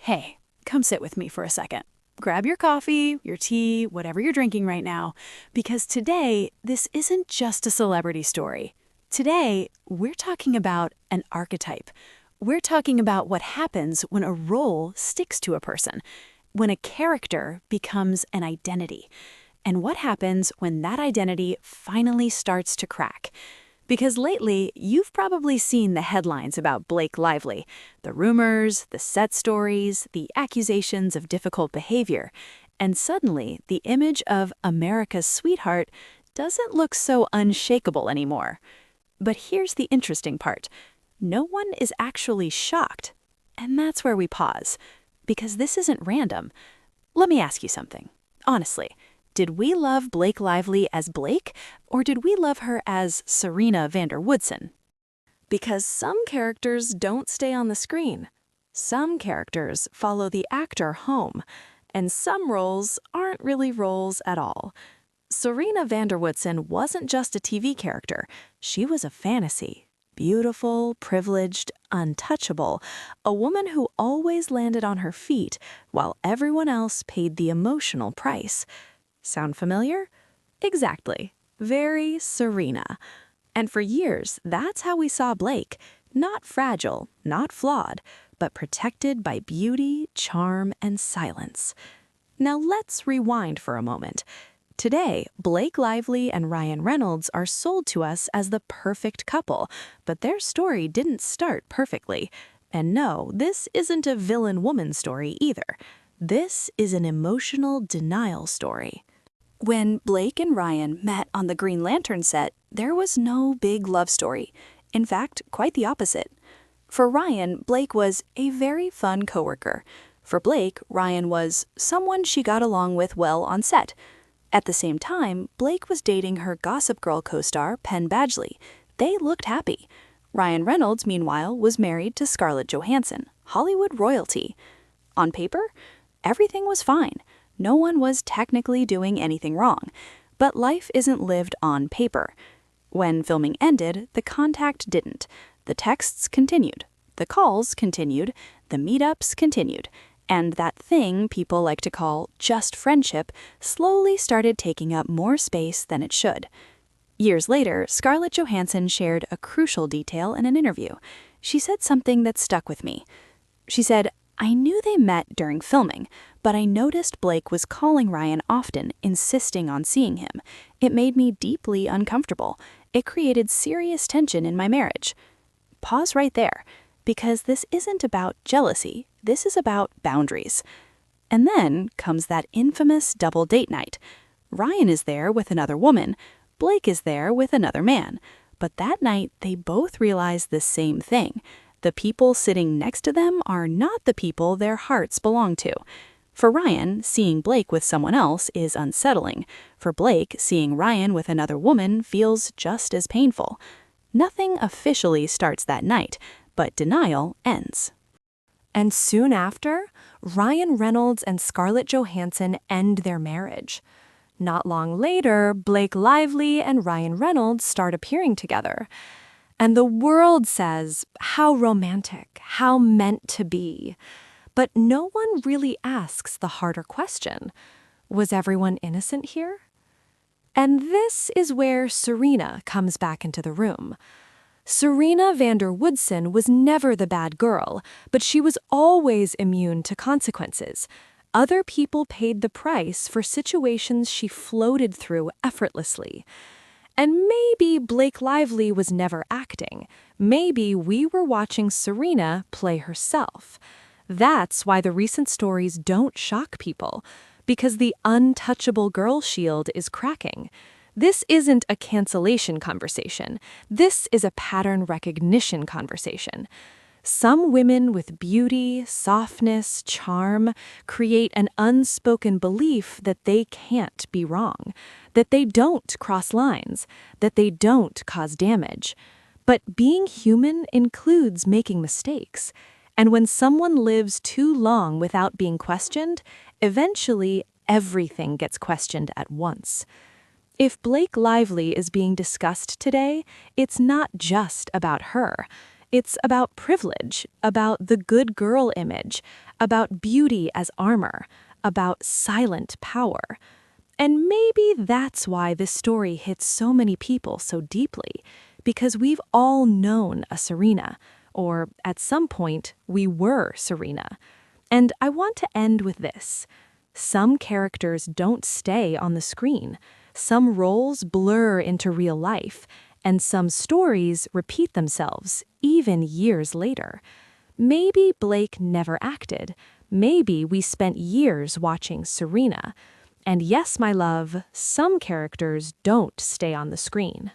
Hey, come sit with me for a second. Grab your coffee, your tea, whatever you're drinking right now, because today, this isn't just a celebrity story. Today, we're talking about an archetype. We're talking about what happens when a role sticks to a person, when a character becomes an identity, and what happens when that identity finally starts to crack. Because lately, you've probably seen the headlines about Blake Lively, the rumors, the set stories, the accusations of difficult behavior, and suddenly the image of America's sweetheart doesn't look so unshakable anymore. But here's the interesting part. No one is actually shocked. And that's where we pause. Because this isn't random. Let me ask you something. Honestly, did we love Blake Lively as Blake, or did we love her as Serena Woodsen? Because some characters don't stay on the screen. Some characters follow the actor home, and some roles aren't really roles at all. Serena Woodsen wasn't just a TV character. She was a fantasy. Beautiful, privileged, untouchable, a woman who always landed on her feet while everyone else paid the emotional price. Sound familiar? Exactly. Very Serena. And for years, that's how we saw Blake. Not fragile, not flawed, but protected by beauty, charm, and silence. Now let's rewind for a moment. Today, Blake Lively and Ryan Reynolds are sold to us as the perfect couple, but their story didn't start perfectly. And no, this isn't a villain-woman story either. This is an emotional denial story. When Blake and Ryan met on the Green Lantern set, there was no big love story. In fact, quite the opposite. For Ryan, Blake was a very fun coworker. For Blake, Ryan was someone she got along with well on set. At the same time, Blake was dating her Gossip Girl co-star, Penn Badgley. They looked happy. Ryan Reynolds, meanwhile, was married to Scarlett Johansson, Hollywood royalty. On paper, everything was fine. No one was technically doing anything wrong. But life isn't lived on paper. When filming ended, the contact didn't. The texts continued. The calls continued. The meetups continued. And that thing people like to call just friendship slowly started taking up more space than it should. Years later, Scarlett Johansson shared a crucial detail in an interview. She said something that stuck with me. She said, "I knew they met during filming, but I noticed Blake was calling Ryan often, insisting on seeing him. It made me deeply uncomfortable. It created serious tension in my marriage." Pause right there, because this isn't about jealousy. This is about boundaries. And then comes that infamous double date night. Ryan is there with another woman. Blake is there with another man. But that night, they both realize the same thing. The people sitting next to them are not the people their hearts belong to. For Ryan, seeing Blake with someone else is unsettling. For Blake, seeing Ryan with another woman feels just as painful. Nothing officially starts that night, but denial ends. And soon after, Ryan Reynolds and Scarlett Johansson end their marriage. Not long later, Blake Lively and Ryan Reynolds start appearing together. And the world says, how romantic, how meant to be. But no one really asks the harder question. Was everyone innocent here? And this is where Serena comes back into the room. Serena Woodsen was never the bad girl, but she was always immune to consequences. Other people paid the price for situations she floated through effortlessly. And maybe Blake Lively was never acting. Maybe we were watching Serena play herself. That's why the recent stories don't shock people, because the untouchable girl shield is cracking. This isn't a cancellation conversation. This is a pattern recognition conversation. Some women with beauty, softness, charm create an unspoken belief that they can't be wrong, that they don't cross lines, that they don't cause damage. But being human includes making mistakes. And when someone lives too long without being questioned, eventually everything gets questioned at once. If Blake Lively is being discussed today, it's not just about her. It's about privilege, about the good girl image, about beauty as armor, about silent power. And maybe that's why this story hits so many people so deeply, because we've all known a Serena, or at some point, we were Serena. And I want to end with this. Some characters don't stay on the screen. Some roles blur into real life, and some stories repeat themselves, even years later. Maybe Blake never acted. Maybe we spent years watching Serena. And yes, my love, some characters don't stay on the screen.